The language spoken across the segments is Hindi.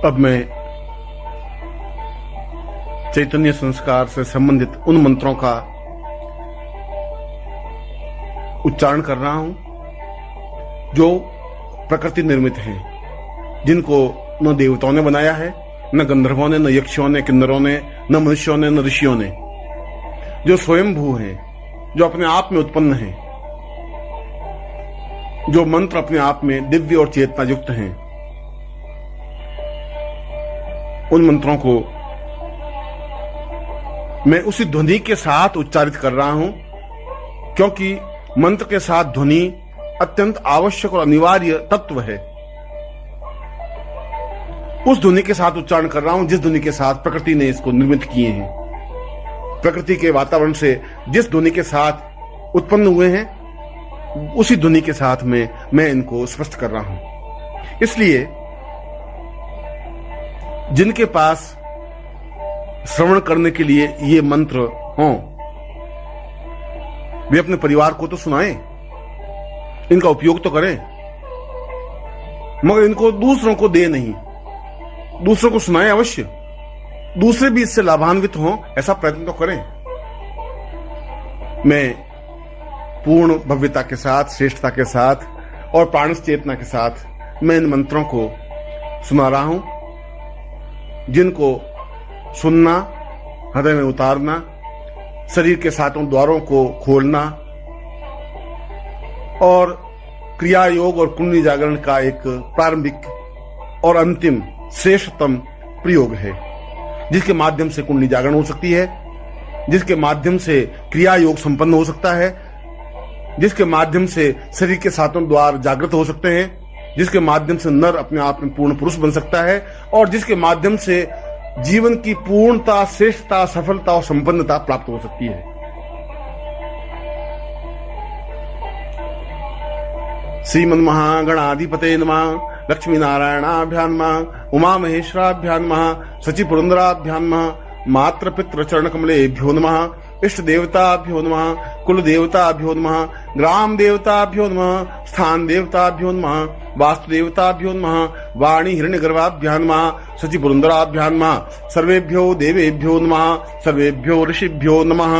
अब मैं चैतन्य संस्कार से संबंधित उन मंत्रों का उच्चारण कर रहा हूं जो प्रकृति निर्मित हैं, जिनको न देवताओं ने बनाया है, न गंधर्वों ने, न यक्षों ने, किन्नरों ने, न मनुष्यों ने, न ऋषियों ने, जो स्वयंभू हैं, जो अपने आप में उत्पन्न हैं, जो मंत्र अपने आप में दिव्य और चेतना युक्त हैं। उन मंत्रों को मैं उसी ध्वनि के साथ उच्चारित कर रहा हूं, क्योंकि मंत्र के साथ ध्वनि अत्यंत आवश्यक और अनिवार्य तत्व है। उस ध्वनि के साथ उच्चारण कर रहा हूं जिस ध्वनि के साथ प्रकृति ने इसको निर्मित किए हैं। प्रकृति के वातावरण से जिस ध्वनि के साथ उत्पन्न हुए हैं, उसी ध्वनि के साथ में मैं इनको स्पष्ट कर रहा हूं। इसलिए जिनके पास श्रवण करने के लिए ये मंत्र हों, वे अपने परिवार को तो सुनाएं, इनका उपयोग तो करें, मगर इनको दूसरों को दे नहीं। दूसरों को सुनाएं अवश्य, दूसरे भी इससे लाभान्वित हों, ऐसा प्रयत्न तो करें। मैं पूर्ण भव्यता के साथ, श्रेष्ठता के साथ और प्राणस्थ चेतना के साथ मैं इन मंत्रों को सुना रहा हूं, जिनको सुनना, हृदय में उतारना, शरीर के सातों द्वारों को खोलना और क्रिया योग और कुंडली जागरण का एक प्रारंभिक और अंतिम श्रेष्ठतम प्रयोग है, जिसके माध्यम से कुंडली जागरण हो सकती है, जिसके माध्यम से क्रिया योग संपन्न हो सकता है, जिसके माध्यम से शरीर के सातों द्वार जागृत हो सकते हैं, जिसके माध्यम से नर अपने आप में पूर्ण पुरुष बन सकता है और जिसके माध्यम से जीवन की पूर्णता, श्रेष्ठता, सफलता और संपन्नता प्राप्त हो सकती है। श्रीमन् महागणाधिपते नमः, लक्ष्मी नारायणाभ्यां नमः, उमा महेश्वराभ्यां नमः, सचि पुरंदराभ्यां नमः, मात्र पितृ चरण कमलेभ्यो नमः, इष्ट देवताभ्यो नमः, कुल देवताभ्यो नमः, ग्राम देवताभ्यो नमः, स्थान देवताभ्यो नमः, वास्तु देवताभ्यो नमः, वाणी हिरण्यगर्भाभ्यां नमः, सचि पुरंदराभ्यां नमः, सर्वेभ्यो देवेभ्यो नमः, सर्वेभ्यो ऋषिभ्यो नमः।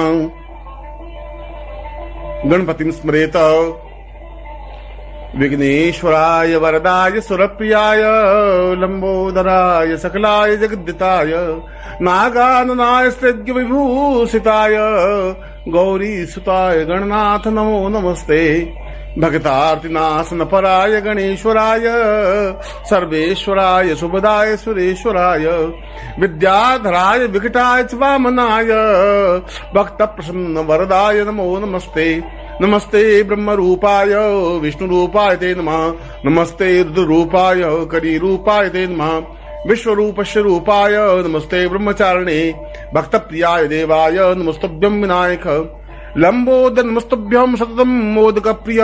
गणपतिं स्मरेत। विघ्नेश्वराय वरदाय सुरप्रियाय लंबोदराय सकलाय जगद्दिताय नागाननाय सृज्य विभूषिताय गौरी सुताय गणनाथ नमो नमस्ते। भक्तार्तिनाशन पराय गणेश्वराय सर्वेश्वराय सुभदाय सुरेश्वराय विद्याधराय विकटाय च वामनाय भक्त प्रसन्न वरदाय नमो नमस्ते। नमस्ते ब्रह्म रूपाय विष्णु रूपाय ते नमः, नमस्ते रुद्र रूपाय करी रूपाय ते नमः, विश्वरूपस्य रूपाय नमस्ते ब्रह्मचारिणे भक्त प्रियाय देवाय नमस्तुभ्यं विनायक लंबोदर नमस्तुभ्यं सततं मोदक प्रिय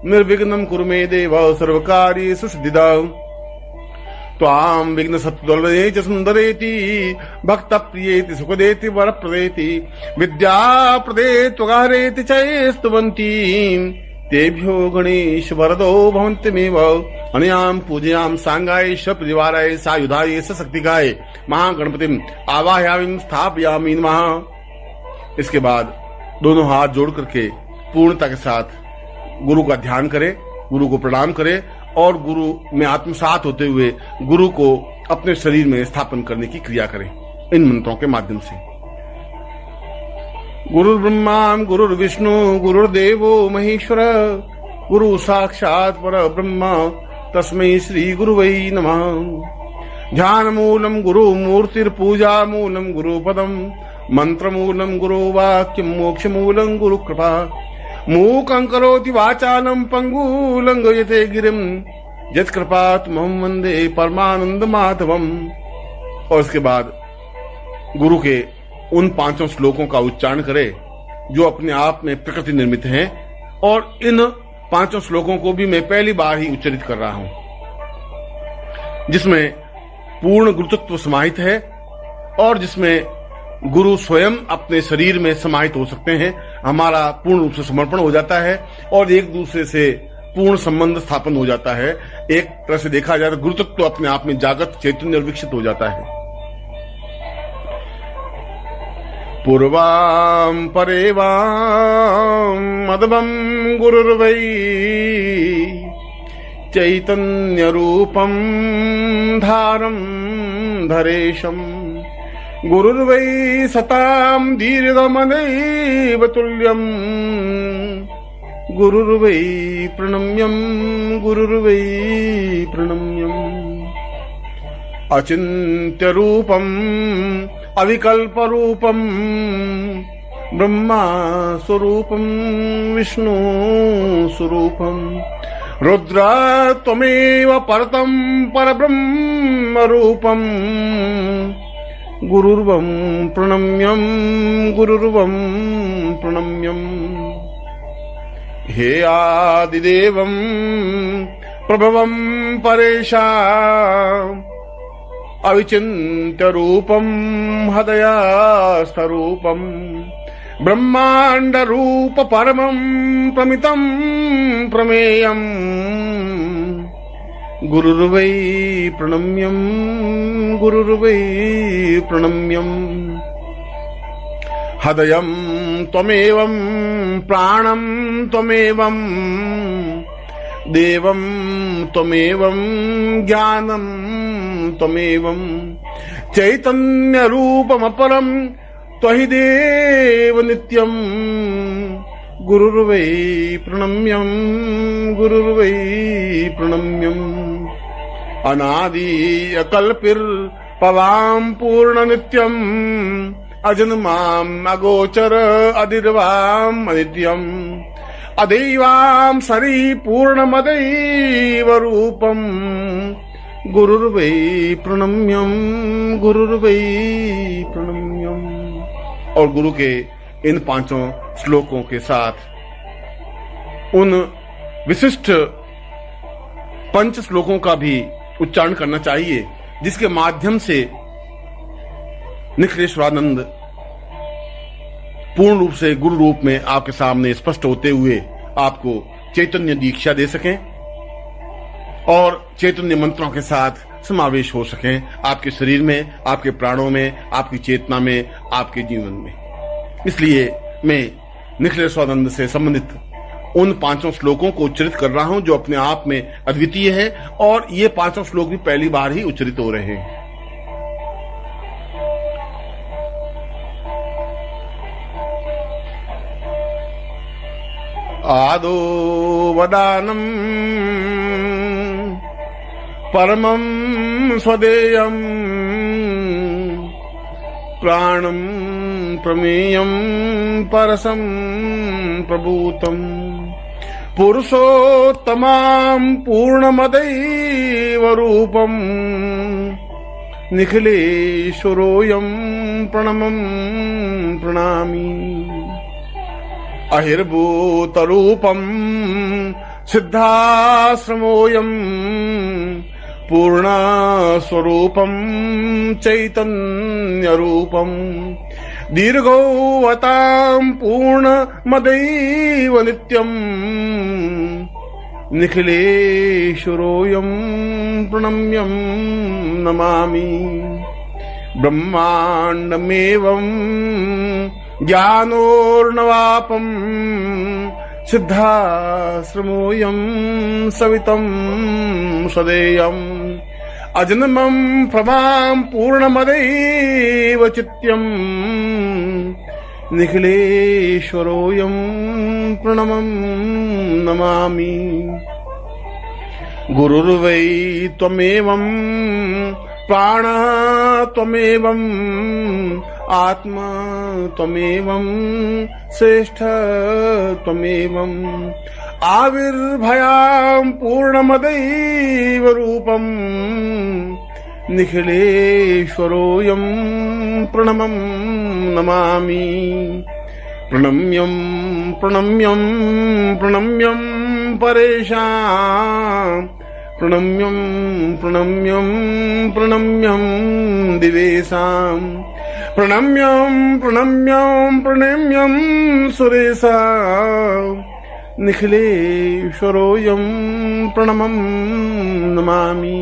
निर्विघ्नं कुरु मे देव सर्वकार्येषु सिद्धिदा। त्वां विघ्न सत्वल्लभे च सुन्दरेति भक्त प्रियेति सुखदेति वरप्रदेति विद्याप्रदे त्वगाहरेति च स्तुवन्ति तेभ्यो गणेश वरदो भवन्त्यमेव अनयां पूजयां सांगाय श परिवाराय सायुधाय स शक्तिकाय महागणपतिं आवाहयामि स्थापयामि नमः। इसके बाद दोनों हाथ जोड़ करके पूर्णता के साथ गुरु का ध्यान करें, गुरु को प्रणाम करें और गुरु में आत्मसात होते हुए गुरु को अपने शरीर में स्थापन करने की क्रिया करें इन मंत्रों के माध्यम से। गुरुर् ब्रह्मा गुरुर्विष्णु गुरुर्देवो महेश्वर गुरु साक्षात् परब्रह्म तस्मै श्री गुरुवै नमः। ध्यान मूलम गुरु मूर्तिर्पूजा मूलम गुरु पदम मंत्र मूलम गुरु वाक्यम मोक्ष मूलम गुरु कृपा मूकं करोति वाचालं पंगुलं लंघयते गिरिं यत्कृपातमहं वन्दे परमानंद माधवम। और इसके बाद गुरु के उन 5 श्लोकों का उच्चारण करें जो अपने आप में प्रकृति निर्मित हैं, और इन 5 श्लोकों को भी मैं पहली बार ही उच्चारित कर रहा हूं, जिसमें पूर्ण गुरुत्व समाहित है और जिसमें गुरु स्वयं अपने शरीर में समाहित हो सकते हैं। हमारा पूर्ण रूप से समर्पण हो जाता है और एक दूसरे से पूर्ण संबंध स्थापन हो जाता है। एक तरह से देखा जाए तो गुरुतत्व तो अपने आप में जागृत चैतन्य और विकसित हो जाता है। पूर्वाम परेवाम मदवम गुरुर्वै चैतन्य रूपम धारम धरेशम गुरुर्वै सताम दीर्घमनैव तुल्यम गुरुर्वै प्रणम्यम गुरुर्वै प्रणम्यम अचिन्त्य रूपम अविकल्प रूपम ब्रह्मा स्वरूपम विष्णु स्वरूपम रुद्र त्वमेव परतम परब्रह्म रूपम गुरुर्वं प्रणम्यम गुरुर्वं प्रणम्यम हे आदिदेवं प्रभवं परेशाम् अविचिन्त्य रूपं हृदयास्थरूपं ब्रह्मांड रूप परमं प्रमितं प्रमेयम् गुरुर्वै प्रणम्यम गुरुर्वै प्रणम्यम हृदयं त्वमेवं प्राणं त्वमेवं देवं त्वमेवं ज्ञानं त्वमेवं चैतन्य रूपमपरं त्वहि देव नित्यं गुरुर्वै प्रणम्यम गुरुर्वै प्रणम्यम अनादि अकल्पिर पवाम पूर्ण नित्यम अजन्माम अगोचर अदिर्वाम अनित्यम अदैवाम सरी पूर्णमदैव रूपम गुरुर्वै प्रणम्यम गुरुर्वै प्रणम्यम। और गुरु के इन पांचों श्लोकों के साथ उन विशिष्ट पंच श्लोकों का भी उच्चारण करना चाहिए जिसके माध्यम से निखिलेश्वरानंद पूर्ण रूप से गुरु रूप में आपके सामने स्पष्ट होते हुए आपको चैतन्य दीक्षा दे सकें और चैतन्य मंत्रों के साथ समावेश हो सकें आपके शरीर में, आपके प्राणों में, आपकी चेतना में, आपके जीवन में। इसलिए मैं निखिलेश्वरानंद से संबंधित उन पांचों श्लोकों को उच्चरित कर रहा हूं जो अपने आप में अद्वितीय है और ये पांचों श्लोक भी पहली बार ही उच्चरित हो रहे हैं। आदो वदानम परमं स्वदेयं प्राणं प्रमेयं परसं प्रभूतं पुरुषोत्तमां पूर्णमदैव रूपं निखिलेश्वरोऽयं प्रणमं प्रणमामि अहिर्भूतरूपं सिद्धाश्रमोऽयं पूर्णस्वरूपं चैतन्यरूपं दीर्घोऽवतां पूर्णमदैव नित्यं निखिलेश्वरोऽयं प्रणम्यं नमामि ब्रह्माण्डमेवं ज्ञानोर्नवापं सिद्धाश्रमोऽयं सवितं सदेयम् अजन्मं प्रभां पूर्णमदैव चित्यं निखिलेश्वरोऽयं प्रणमं नमामि गुरुर्वै त्वमेवं प्राणः त्वमेवं आत्मा त्वमेवं श्रेष्ठ त्वमेवं आविर्भयां पूर्णमदैव रूपं निखिलेश्वरोऽयं प्रणमं नमामि प्रणम्यं प्रणम्यं प्रणम्यं परेशां प्रणम्यं प्रणम्यं प्रणम्यं दिवेशां प्रणम्यं प्रणम्यं प्रणम्यं सुरेशां निखिलेश्वरोऽयं प्रणमं नमामि।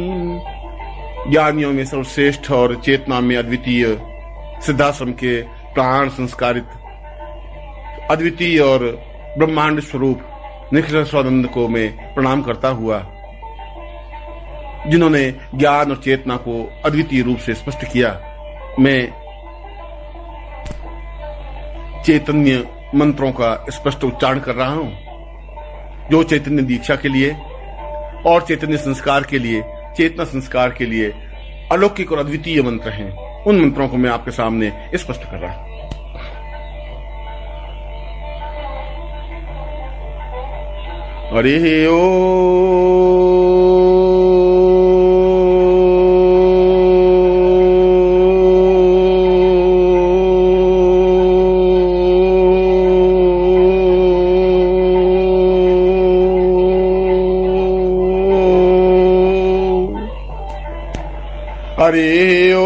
ज्ञानियों में सर्वश्रेष्ठ और चेतना में अद्वितीय सिद्धाश्रम के प्राण संस्कारित अद्वितीय और ब्रह्मांड स्वरूप निखिल स्वानंद को मैं प्रणाम करता हुआ, जिन्होंने ज्ञान और चेतना को अद्वितीय रूप से स्पष्ट किया, मैं चैतन्य मंत्रों का स्पष्ट उच्चारण कर रहा हूं, जो चैतन्य दीक्षा के लिए और चैतन्य संस्कार के लिए, चेतना संस्कार के लिए अलौकिक और अद्वितीय मंत्र हैं। उन मंत्रों को मैं आपके सामने स्पष्ट कर रहा हूं। हरि ओम। हरि ओम।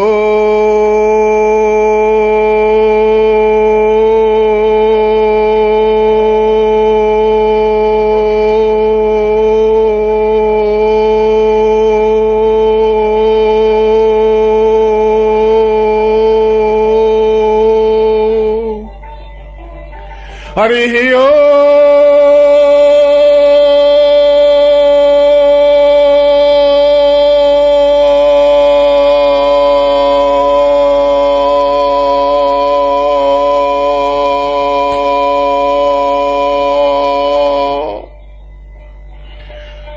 हरि ओम।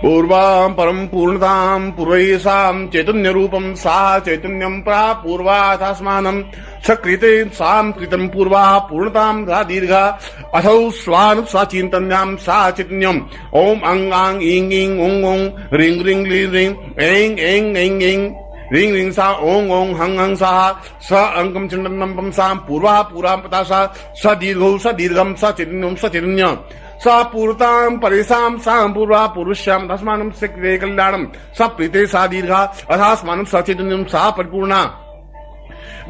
पूर्वां परम पूर्णतां पूर्वैषां चैतन्य रूपं सा चैतन्यं प्रापूर्वाथास्मानं सकृते सां कृतं पूर्वा पूर्णतां सा दीर्घा अथौ स्वान् सा चिन्तन्यां सा चैतन्यम् ओम अंग आंग इंग इंग ओंग ओंग रिंग रिंग ली रिंग एंग एंग एंग एंग रिंग रिंग सा ओंग ओंग हंग हंग सा स अंगम चंडनम पम सा पूर्वा पूरा पता स दीर्घौ स दीर्घम स चैतन्यं स चैतन्य सा पूर्तां परेशां सा पूर्वा पुरुष्यां तस्मानं सकृते कल्याणं स प्रीते सा दीर्घा अथास्मानं स चैतन्यं सा परिपूर्णा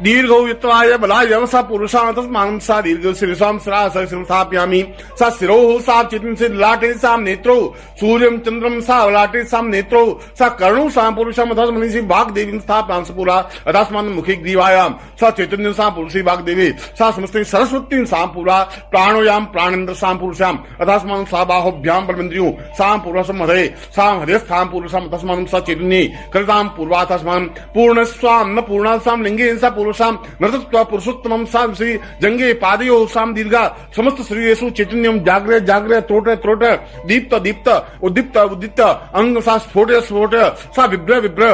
दीर्घौ युक्ताय बलाय सा पुरुषां तस्मानं सा दीर्घ शिरसां स्थापयामि सा शिरो सा चित्तस्य ललाटे सा नेत्रौ सूर्यं चंद्रं सा ललाटे सा नेत्रौ सा कर्णौ सा पुरुषं तस्मनि वाग्देवीं स्थापयामि पूरा अथास्मानं मुखे ग्रीवायां सा चैतन्यं सा पुरुषे वाग्देवी सा समस्ते सरस्वतीं सा पूरा प्राणोयां प्राणेन्द्र सा पुरुषां अथास्मानं सा बाहुभ्यां बलमिन्द्रियों सा पुरुषं हृदये सा हृदयस्थां पुरुषं तस्मानं सा चैतन्ये कृतां पूर्वातस्मानं पूर्णस्वां न पूर्णासां लिंगे सा पुरुषां नृतत्वा पुरुषोत्तमं सा श्री जंगे पादयो साम दीर्घा समस्त शरीरेषु चैतन्यं जाग्रय जाग्रय त्रोट त्रोट दीप्त दीप्त उद्दीप्त उद्दीप्त अंग सा स्फोट स्फोट सा विभ्र विभ्र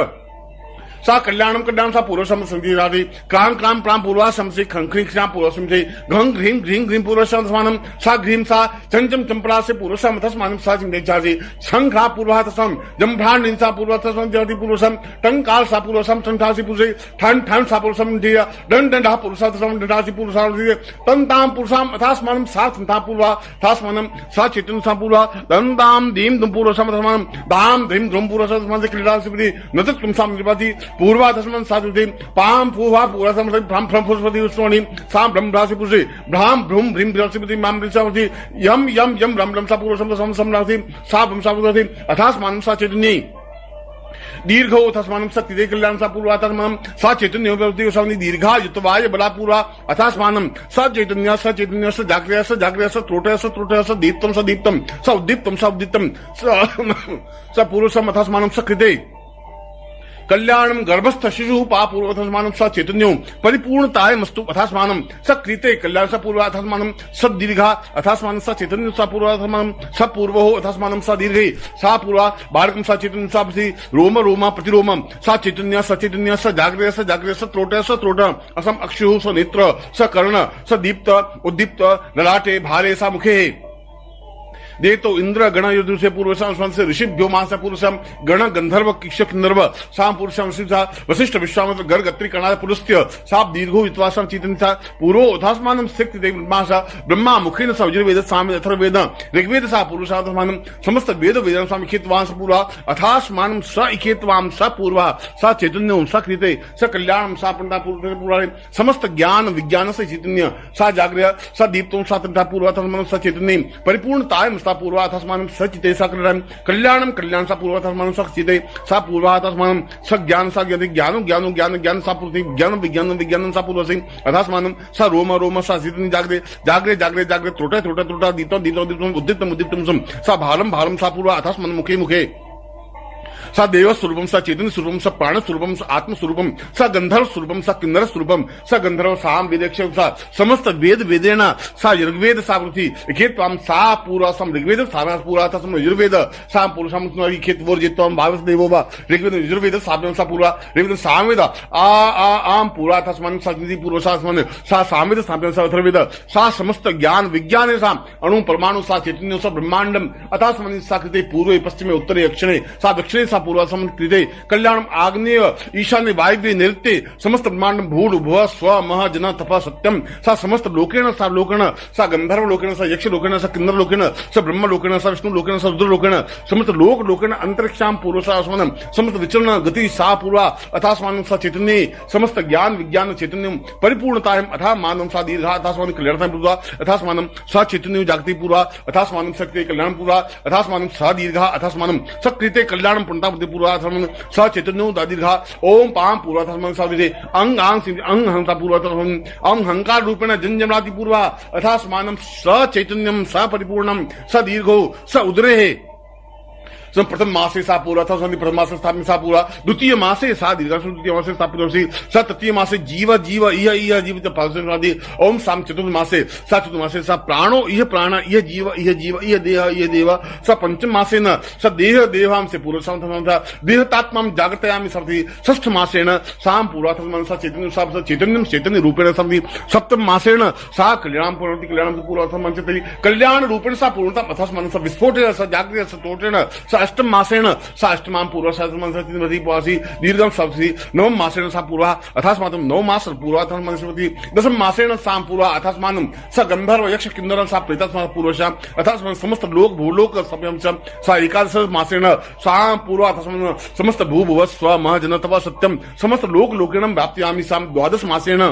सा कल्याणम कल्याण सा पूर्वशम संधि क्राम क्राम प्राम पूर्वाशम से खंखरी क्षाम पूर्वशम से घंग घ्रीम घ्रीम घ्रीम पूर्वशम तस्मानम सा घ्रीम सा चंचम चंपरा से पूर्वशम तस्मानम सा चिंदेचासी शंखा पूर्वातसम जंभ्राण निंसा पूर्वातसम जयति पूर्वशम टंकार सा पूर्वशम संठासी पुरुषे ठन ठन सा पूर्वशम दिया दंड दंडा पूर्वसातसम दंडासी पूर्वसाम तंताम पुरुषाम अथास्मानम सा संता पूर्वा थास्मानम सा चैतन्य सा पूर्वा दंताम दीम दुम पूर्वशम तस्मानम दाम धीम द्रुम पूर्वशम तस्मान से क्रीडा सिद्धि नतत तुम साम निपाति पूर्वाधस्मन साधुति पाम फूहा पूरा समझ भ्रम भ्रम फुस्पति उष्णोनि साम ब्रह्म राशि पुरुषे भ्राम भ्रूम भ्रीम राशिपति माम वृषावति यम यम यम ब्रह्म ब्रह्म सा पूर्व सम सम राशि सा ब्रह्म सा पूर्वति अथास्मानं सा चैतन्ये दीर्घो तस्मानं सत्य कल्याण सा पूर्वातस्मानं सा चैतन्य भवति दीर्घा युतवाय बला पूर्वा अथास्मानं स चैतन्य स जाग्रय स त्रोट स दीप्तम स उद्दीप्तम स पुरुषम अथास्मानं स कृते कल्याणम गर्भस्थ शिशु पापूर्वथस्मानं स चैतन्यो परिपूर्णताय मस्तु अथास्मानं स कृते कल्याण स पूर्वाथस्मानं स दीर्घा अथास्मानं स चैतन्य स पूर्वाथस्मानं स पूर्वो अथास्मानं स दीर्घे सा पूर्वा बालकं स चैतन्य स पति रोम रोमा प्रतिरोमं स चैतन्य स जाग्रय स त्रोट असम अक्षुः स नेत्र स कर्ण स दीप्त उद्दीप्त ललाटे भारे सा मुखे दे तो इंद्र गण युद्ध से पूर्वशम से ऋषिभ्यो मास पूर्वशम गण गंधर्व किक्षक नर्व साम पुरुषम वशिष्ठ विश्वामित्र गर्ग अत्रि कणा पुरुष्य साप दीर्घो वित्वासम चैतन्य पूर्वो अथास्मानं शक्ति देवमास ब्रह्मा मुखेन सवज्रवेद साम अथर्ववेद ऋग्वेद सा पुरुषात्मानं समस्त वेद वेदं साम इखेत्वांस पूर्वा अथास्मानं स इखेत्वां स पूर्वा स चैतन्यं स कृते स कल्याणं सा पंडा पूर्वा समस्त ज्ञान विज्ञान से चैतन्य सा जाग्रय स दीप्तं सा तथा पूर्वा तस्मानं स चैतन्यं परिपूर्णताय सा पूर्वा अथास्मानं सचिते सा कल्याणम कल्याण सा पूर्वा अथास्मानं सचिते सा पूर्वा अथास्मानं सज्ञान सा ज्ञानो ज्ञानो ज्ञान ज्ञान सा पूर्ति ज्ञान विज्ञान विज्ञान सा पूर्वसि अथास्मानं सा रोम रोम सा सिद्धि जागरे जागरे जागरे जागरे त्रोटे त्रोटे त्रोटा दीतो दीतो दीतो उद्दितम उद्दितम सा भालम भालम सा पूर्वा अथास्मानं मुखे मुखे सा देव स्वरूपम सा चैतन्य स्वरूपम सा प्राण स्वरूपम सा आत्म स्वरूपम सा गंधर्व स्वरूपम सा किन्नर स्वरूपम सा गंधर्व साम वेदेक्ष सा समस्त वेद वेदेन सा ऋग्वेद सा पृथ्वी इखेत्वाम सा पूरा सम ऋग्वेद सारा पूरा था सम यजुर्वेद सा पुरुषम इखेत वर्जित्वाम भावस देवो वा ऋग्वेद यजुर्वेद साभ्यम सा पूरा ऋग्वेद सामवेद आम पूरा था स्मन सन्निधि पूर्व सा स्मन सा सामवेद साभ्यम सा अथर्वेद सा समस्त ज्ञान विज्ञान सा अणु परमाणु सा चैतन्य सा ब्रह्मांडम अथा स्मन सा कृते पूर्वे पश्चिमे उत्तरे दक्षिणे सा दक्षिणे सा पूर्व समृते कल्याणम आग्नेय ईशान्य वायव्य नैऋत्ये समस्त ब्रह्मांड भूड भुव स्व मह जन तप सत्यम सा समस्त लोकेन सा गंधर्व लोकेन सा यक्ष लोकेन सा किन्नर लोकेन सा ब्रह्म लोकेन सा विष्णु लोकेन सा रुद्र लोकेन समस्त लोक लोकेन अंतरिक्षाम पूर्व सा स्मरण समस्त विचरण गति सा पूर्वा अथास्मानं सा चैतन्य समस्त ज्ञान विज्ञान चैतन्यम परिपूर्णतायम अथा मानम सा दीर्घा अथास्मानं कल्याणतायम पूर्वा अथास्मानं सा चैतन्य जागति पूर्वा अथास्मानं शक्ति कल्याण पूर्वा अथास्मानं सा दीर्घा अथास्मानं सकृते कल्याणम पूर्णता पूर्वा सा चैतन्यो दीर्घा ओम पाम पूर्वा सा अंग अंग हंसा पूर्वा अंग हंकार रूपेण जन्जमराति पूर्वा अथास्मानं स चैतन्यम स परिपूर्णम स दीर्घो स उदरे प्रथम मासे सा पूरा था प्रथम मासे स्थापित सा पूरा द्वितीय मासे सा दीर्घ द्वितीय मासे स्थापित स तृतीय मासे जीव जीव इह जीव ओम साम चतुर्थ मासे सा चतुर्थ मासे सा प्राणो इह प्राण इह जीव इह देह स पंचम मासे न स देह देवाम से पूर्व देहतात्मा जागृतयामि सप्तमी षष्ठ मासेन साम पूरा था चैतन्य चैतन्यम चैतन्य रूपेण सप्तमी सप्तम मासेन सा कल्याण पूर्णति कल्याण पूर्व कल्याण रूपेण सा पूर्णता अथास्मानं स विस्फोटेन स जागृतेन स तोटेन स अष्टम मासेन सा अष्टमां पूर्व सहस्रमंसति पवासी दीर्घम सप्तति नवम मासेन सा पूर्व अथास्मानं नव मास पूर्व अथास्मानं दशम मासेन सा पूर्व अथास्मानं स गंधर्व यक्ष किन्नर सा प्रेतास्मा पूर्वशा अथास्मानं समस्त लोक भूलोक सभ्यं सा एकादश मासेन सा पूर्व अथास्मानं समस्त भूभुव स्व मह जन तप सत्यम समस्त लोक लोकेनं व्याप्यामि सा द्वादश मासेन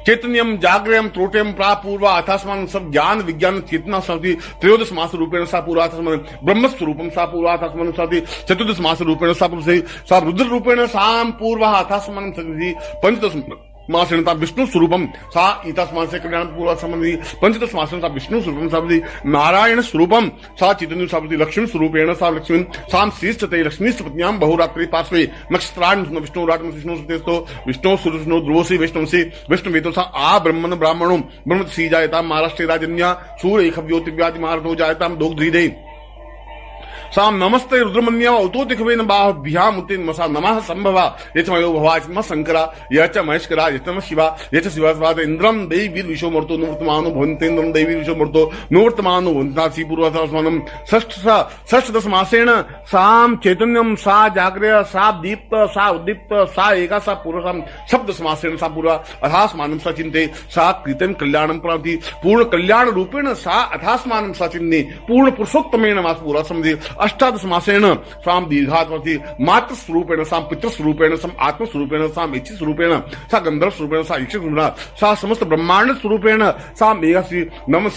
चैतन्यम जागृयम त्रोटेम प्रापूर्वा अथास्मानं सब ज्ञान विज्ञान चेतना सति त्रयोदश मास रूपेण सा पूर्वा अथास्मानं ब्रह्म स्वरूपम सा पूर्वा अथास्मानं सति चतुर्दश मास रूपेण सा रुद्र रूपेण साम पूर्वा अथास्मानं सति पंचदश मासेनता विष्णु स्वरूपम सा इतस्मान् से कल्याण पूर्व संबंधी पंचदश मासेन सा विष्णु स्वरूपम संबंधी नारायण स्वरूपम सा चैतन्य संबंधी लक्ष्मी स्वरूपेण सा लक्ष्मी साम श्रेष्ठते लक्ष्मी पत्न्यां बहुरात्रि पार्श्वे नक्षत्राण विष्णु राट विष्णु सुतेस्तो विष्णु सुरष्णु ध्रुवसी विष्णु वेतो सा आ ब्रह्मण ब्राह्मणो ब्रह्म सी जायता महाराष्ट्रे राजन्या सूर्य खव्योतिव्याति महारथो जायतां दोग्ध्रीदे साम नमस्ते रुद्रमन्या औतोतिकवेन बाह्भ्याम उत्तिन सा नमः संभवा यचमयो भवाच शंकरा यच महेश्वरा यच शिवा यच शिवास्वाद इंद्रम देवी वीर विशो मर्तो निवर्तमानो भवन्तेन्द्रम देवी विशो मर्तो निवर्तमानो भवन्तासी पूर्वस्मानं षष्ठ दश मासेन साम चैतन्यम सा जाग्रय सा दीप्त सा उद्दीप्त सा एका सा पूर्वसाम सप्तदश मासेन सा पूर्व अथास्मानं सा चिन्ते सा कृतं कल्याणं प्राप्ति पूर्ण कल्याण रूपेण सा अथास्मानं सा चिन्ते पूर्ण पुरुषोत्तमेन मास पूर्व समझे अष्टादश मासेन साम दीर्घात्मति मातृ स्वरूपेण साम पितृ स्वरूपेण साम आत्म स्वरूपेण साम इच्छा स्वरूपेण सा गंधर्व स्वरूपेण सा इच्छा स्वरूपेण सा समस्त ब्रह्मांड स्वरूपेण साम मेघश्री नव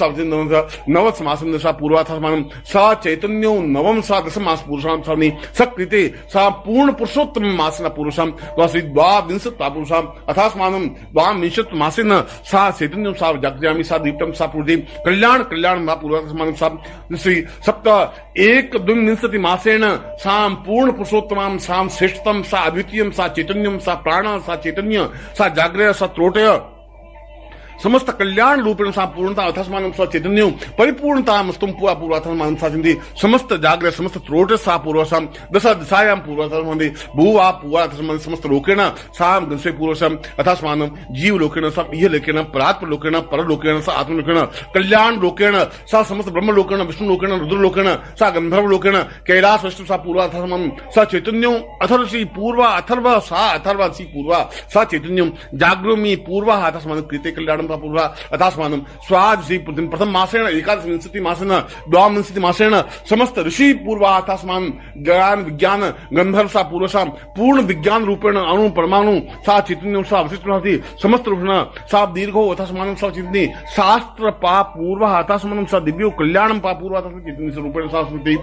नव मासेन सा पूर्वाथास्मानं सा चैतन्यो नवम सा दश मास पुरुषां सामि सकृते सा पूर्ण पुरुषोत्तम मासेन पुरुषां वासि द्वाविंशत् पुरुषां अथास्मानं द्वाविंशत् मासेन सा चैतन्यं सा जागृयामि सा दीप्तं सा पूर्ति कल्याण वा पूर्वाथास्मानं सा श्री सप्त एक द्विंशति मासेन साम पूर्ण पुरुषोत्तमां साम श्रेष्ठतम सा अद्वितीयं सा चैतन्यं सा प्राण सा चैतन्य सा जागृय सा त्रोटय समस्त कल्याण रूपेण सा पूर्णता अथास्मानं सा चैतन्यो परिपूर्णता मस्तुम पूरा पूर्वाथास्मानं सा चिन्ति समस्त जागृय समस्त त्रोट सा पूर्वसाम दश दिशायां पूर्वाथास्मानं भूवा पूर्वाथास्मानं समस्त लोकेन साम दशे पूर्वसाम अथास्मानं जीव लोकेन सा इह लोकेन परात्पर लोकेन परलोकेन सा आत्म लोकेन कल्याण लोकेन सा समस्त ब्रह्म लोकेन विष्णु लोकेन रुद्र लोकेन सा गंधर्व लोकेन कैलास वस्तु सा पूर्वाथास्मानं सा चैतन्यो अथर्वसी पूर्वा अथर्व सा अथर्वसी पूर्वा सा चैतन्यं जागृमि पूर्वा अथास्मानं कृते कल्याणं सा पूर्वा अथास्मानं स्वादशी प्रथम मासेन एकादश विंशति मासेन द्वाविंशति मासेन समस्त ऋषि पूर्वा अथास्मानं ज्ञान विज्ञान गंधर्व सा पूर्वसाम पूर्ण विज्ञान रूपेण अणु परमाणु सा चैतन्य सा अवशिष्ट समस्त रूपेण सा दीर्घो अथास्मानं सा चैतन्य शास्त्र पा पूर्वा अथास्मानं सा दिव्यो कल्याणं पा पूर्वा चैतन्य रूपेण सा स्मृति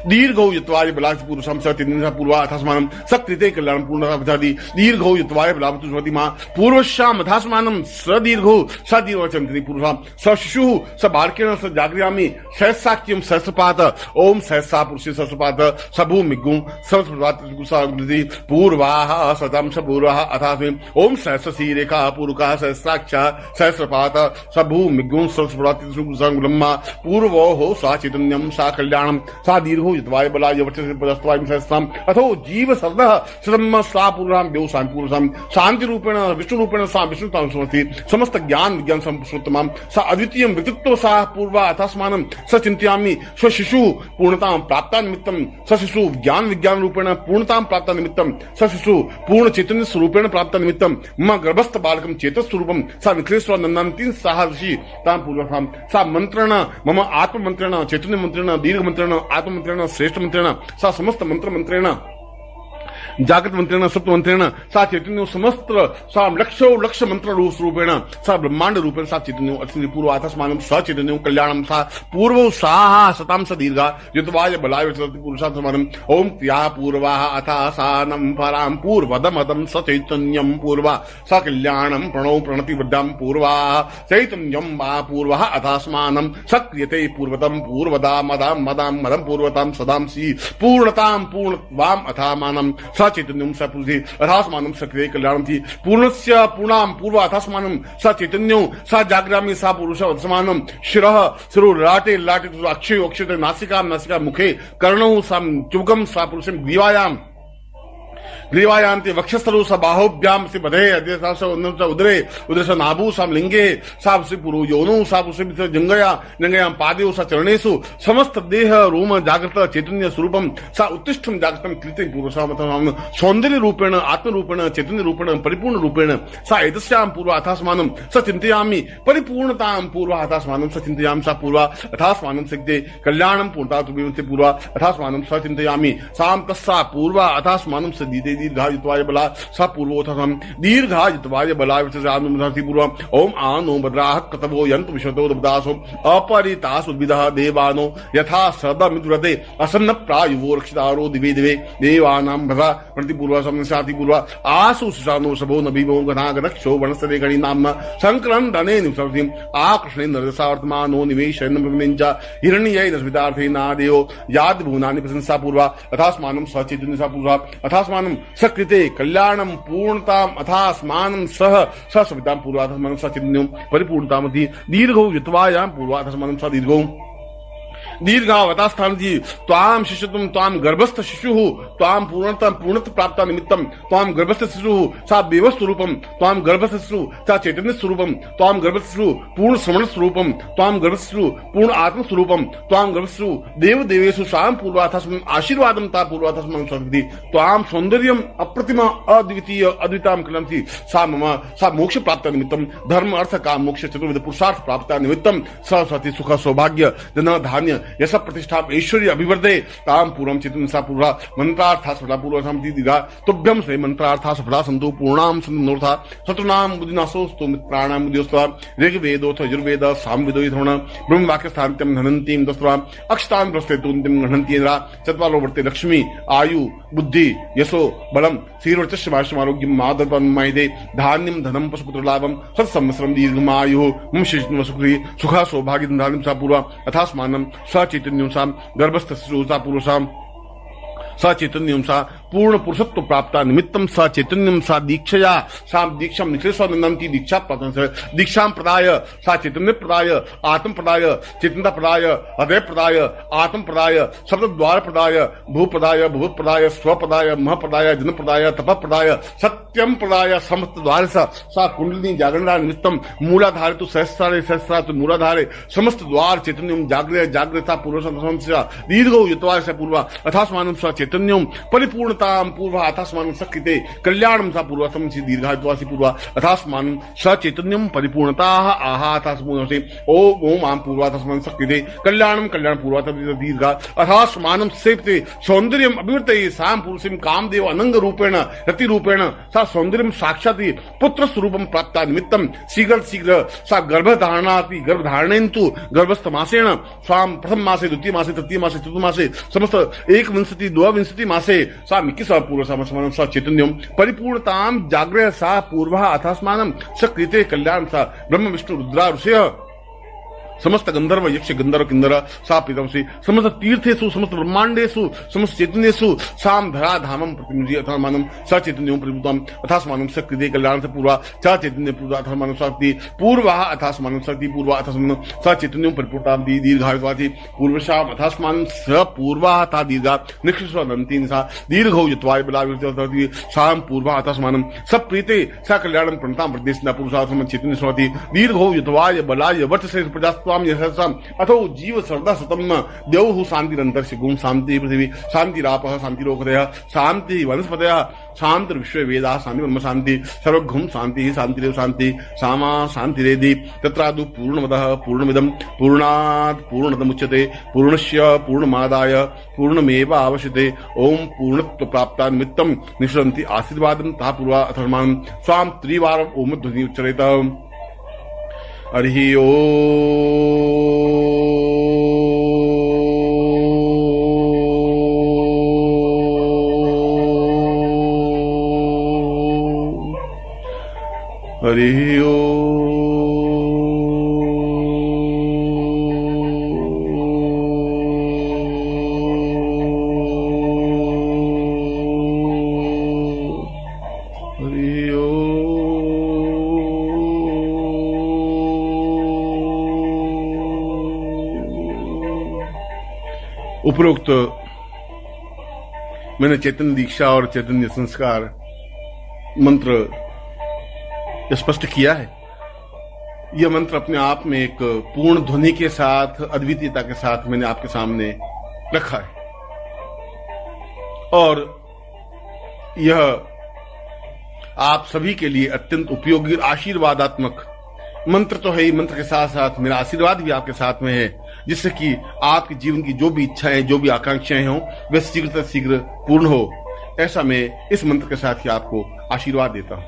दीर्घौ यत्वाय बलाच पुरुषम सतिन्सा पूर्वा अथास्मानं सकृते कल्याणं पूर्णता विधादि दीर्घौ यत्वाय बलावतु स्वति मा पूर्वश्याम अथास्मानं सदीर्घौ सदीर्घ चंद्रि पुरुषाम सशिशु स बालकेन स जागृयामि सहस्राख्यं सहस्रपात ओम सहस्रा पुरुषे सहस्रपात सबु मिगुं सहस्रपात गुसाग्नि पूर्वाः सतम स पूर्वाः अथास्मिन् ओम सहस्रसी रेखा पूर्वका सहस्राक्षा सहस्रपात सबु मिगुं सहस्रपात गुसाग्लम्मा पूर्वो हो सा चैतन्यं सा कल्याणं सा दीर्घो यत्वाय बलाय वचस्वाय सहस्राम अथो जीव शब्दः शतम सा पूर्वां द्यौ सा पूर्वसाम शांति रूपेण विष्णु रूपेण सा विष्णुतां समस्ति समस्त ज्ञान विज्ञान संपुरुषोत्तमां सा अद्वितीयं व्यक्तित्व सा पूर्वा अथास्मानं स चिन्तयामि स्वशिशु पूर्णतां प्राप्ता निमित्तं स शिशु ज्ञान विज्ञान रूपेण पूर्णतां प्राप्ता निमित्तं स शिशु पूर्ण चैतन्य स्वरूपेण प्राप्ता निमित्तं मम गर्भस्थ बालकं चेतस स्वरूपं सा निखिलेश्वर नन्दान्तिं साह ऋषि तां पूर्वसां सा मंत्रेण मम आत्म मंत्रेण चैतन्य मंत्रेण दीर्घ मंत्रेण आत्म मंत्रेण श्रेष्ठ मंत्रेण सा समस्त मंत्र मंत्रेण जागृत मंत्रेण सप्त मंत्रेण सा चैतन्य समस्त सा लक्ष मंत्र रूपेण सा ब्रह्मांड रूपेण सा चैतन्य अति पूर्व आत्मानं स चैतन्य कल्याणं सा पूर्व साहा सतां स दीर्घा युतवाय बलाय पुरुषात्मानं ओम त्या पूर्वाः अथा सानं परां पूर्वदमदं स चैतन्यं पूर्वा सा कल्याणं प्रणौ प्रणति वृद्धां पूर्वा चैतन्यं वा पूर्वः अथास्मानं सक्रियते पूर्वतं पूर्वदा मदां मदां मदं पूर्वतां सदांसि पूर्णतां पूर्णत्वां अथामानं सा चैतन्यं सा पुरुषे अथास्मानं सक्रिय कल्याणं थी पूर्णस्य पूर्णां पूर्व अथास्मानं सा चैतन्यं सा जागृयामि सा पुरुष अथास्मानं शिरः शिरो लाटे लाटे अक्षय अक्षय नासिका नासिका मुखे कर्णौ सा चुबकं सा पुरुषं ग्रीवायांति वक्षस्थलो स बाहोभ्याम से बधे अद्य स उदरे उदरे स नाभु साम लिंगे सा पुरु योनु सा पुरुष जंगया पादेव सा चरणेषु समस्त देह रोम जागृत चैतन्य स्वरूपम सा उत्तिष्ठम जागृतम कृते पूर्वसाम सौंदर्य रूपेण आत्म रूपेण चैतन्य रूपेण परिपूर्ण रूपेण सा एतस्यां पूर्व अथास्मानं स चिन्तयामि परिपूर्णतां पूर्व अथास्मानं स चिन्तयामि सा पूर्व अथास्मानं सिद्धे कल्याणं पूर्णता तुभिवन्ते पूर्व अथास्मानं स चिन्तयामि सां तस्सा पूर्व अथास्मानं स दीदे दीर्घायुत्वाय बला सा पूर्वोथम दीर्घायुत्वाय बलाय वचसानुमधाति पूर्व ओम आनो भद्राः कतवो यन्तु विश्वतो दब्दासो अपरितासु विदः देवानो यथा सदमिद्रते असन्न प्रायुवो रक्षितारो दिवे दिवे देवानां भद्रा प्रति पूर्व समसाति पूर्व आसु सुशानो सबो नबीवो गणागणक्षो वनस्तरे गणी नाम्ना संक्रन दने निसर्तिं आकृष्णे नरसावर्तमानो निवेशयन् ब्रह्मनिंच हिरण्यै नस्मितार्थे नादेयो याद भुवनानि प्रशंसा पूर्व अथास्मानं सचैतन्य सा पूर्व अथास्मानं सकृते कल्याणं पूर्णताम् अथास्मानं सह सवितां पूर्वाधस्मानं सचिन्यं परिपूर्णतामति दीर्घौ युत्वायां पूर्वाधस्मानं स दीर्घौ दीर्घावतास्थान त्वाम शिशुत्वं त्वाम गर्भस्थ शिशु त्वाम पूर्णत प्राप्ता निमित्तं त्वाम गर्भस्थ शिशु सा देवस्वरूपं त्वाम गर्भस्थ शिशु सा चैतन्य स्वरूपं त्वाम गर्भस्थ शिशु पूर्ण श्रवण स्वरूपं त्वाम गर्भस्थ शिशु पूर्ण आत्म स्वरूपं त्वाम गर्भस्थ शिशु देव देवेषु सां पूर्वाथस्मन् आशीर्वादं ता पूर्वाथस्मन् सर्वति त्वाम सौंदर्यम् अप्रतिम अद्वितीय अद्वितां कलंति सा मम सा मोक्ष प्राप्ता निमित्तं धर्म अर्थ काम मोक्ष चतुर्विध पुरुषार्थ प्राप्ता निमित्तं स सति सुख सौभाग्य धन धान्य यश प्रतिष्ठा ऐश्वर्य अभिवर्धे ताम पूर्वं चित्तं सा पूर्वा मंत्रार्था सफला पूर्व समति दिगा तुभ्यं से मंत्रार्था सफला संतो पूर्णां संतोर्था शत्रुनां बुद्धिनाशोस्तु मित्राणां बुद्धिस्तवा ऋग्वेदोथ यजुर्वेद सामवेदो यथोण ब्रह्म वाक्य स्थान्त्यं धनन्तीं दस्त्वा अक्षतां प्रस्थेतुन्तिं गणन्त्येन्द्रा चत्वारो वर्ते लक्ष्मी आयु बुद्धि यशो बलं श्रीर्वचस्मारोग्यं मादत्वन्मयदे धान्यं धनं पशुपुत्र लाभं सत्संवत्सरं दीर्घमायुः मम शिष्णु सुखी सुखा सौभाग्य धान्यं सा पूर्वा अथास्मानं सचैतन्यं सा गर्भस्थ शिशु सा पूर्वसां सचैतन्यं सा पूर्ण पुरुषत्व प्राप्ता निमित्तं सचैतन्यं सा दीक्षया सा दीक्षां निखिलेश्वरनन्ति दीक्षा प्राप्तं दीक्षां प्रदाय सा चैतन्य प्रदाय आत्म प्रदाय चैतन्यता प्रदाय हृदय प्रदाय आत्म प्रदाय शब्द द्वार प्रदाय भू प्रदाय भूत प्रदाय स्व प्रदाय मह प्रदाय जन प्रदाय तप प्रदाय सत्यम प्रदाय समस्त द्वार सा कुंडलिनी जागरणा निमित्तं मूलाधारे तो सहस्रारे तो मूलाधारे समस्त द्वार चैतन्यं जागृता पूर्व दीर्घो युत्वा स पूर्व अथास्मानं स चैतन्यं परिपूर्ण परिपूर्णतां पूर्व अथास्मानं सकृते कल्याणं सा पूर्वतम सी दीर्घायुवासी पूर्व अथास्मानं स चैतन्यम परिपूर्णताः आहा अथास्मानं ओम आम पूर्वाथास्मानं सकृते कल्याणं कल्याण पूर्वातम दीर्घ अथास्मानं सेप्ते सौंदर्यम अभिवृते सां पुरुषिं कामदेव अनंग रूपेण रति रूपेण सा सौंदर्यम साक्षात् पुत्र स्वरूपम प्राप्त निमित्तम शीघ्र शीघ्र सा गर्भधारणाति गर्भधारणेन्तु गर्भस्थ मासेन स्वां प्रथम मासे द्वितीय मासे तृतीय मासे चतुर्थ मासे समस्त एकविंशति द्वाविंशति मासे सा मिक्किस पूर्व समसमानं सा चैतन्यम परिपूर्णतां जाग्रह सा पूर्वः अथास्मानं सकृते कल्याण सा ब्रह्म विष्णु रुद्रा ऋषयः समस्त गंधर्व यक्ष गंधर्व किन्नर सा पितंसी समस्त तीर्थेषु समस्त ब्रह्मांडेषु समस्त चैतन्येषु साम धरा धामम प्रतिनिधि अथर्मानम स चैतन्यं परिपूतम अथास्मानं सकृते कल्याण से पूर्वा च चैतन्य पूर्वा अथर्मानं शक्ति पूर्वा अथास्मानं शक्ति पूर्वा अथास्मानं स चैतन्यं परिपूताम दीर्घायुवासी पूर्वशाम अथास्मानं स पूर्वा था दीर्घा निक्षिस्वनन्तीन सा दीर्घौ यत्वाय बलाविर्तति साम पूर्वा अथास्मानं सब प्रीते स कल्याणं प्रणताम प्रदेशना पुरुषार्थम चैतन्य स्वति दीर्घौ यत्वाय बलाय वर्तसे प्रजा अथो जीव सर्दा सतम देव शांतिरंतर से गुण शांति पृथ्वी शांतिराप शांतिरोकदय शांति वनस्पतय शांति विश्व वेदा शांति ब्रह्म शांति सर्वघुम शांति शांतिरेव शांति सामा शांतिरेदि तत्रादु पूर्णमदः पूर्णमिदं पूर्णात् पूर्णतमुच्यते पूर्णस्य पूर्णमादाय पूर्णमेव आवश्यते ओम पूर्णत्व प्राप्ता निमित्तं निश्रन्ति आशीर्वादं ता पूर्वा अथर्मानं स्वां त्रिवारम् ओम ध्वनि उच्चरेत हरि ओम हरि ओम हरि ओम। उपरोक्त मैंने चैतन्य दीक्षा और चैतन्य संस्कार मंत्र स्पष्ट किया है। यह मंत्र अपने आप में एक पूर्ण ध्वनि के साथ अद्वितीयता के साथ मैंने आपके सामने रखा है और यह आप सभी के लिए अत्यंत उपयोगी आशीर्वादात्मक मंत्र तो है ही, मंत्र के साथ साथ मेरा आशीर्वाद भी आपके साथ में है, जिससे कि आपके जीवन की जो भी इच्छाएं जो भी आकांक्षाएं हों वे शीघ्र से शीघ्र पूर्ण हो। ऐसा मैं इस मंत्र के साथ ही आपको आशीर्वाद देता हूं।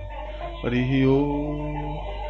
हरि ओम।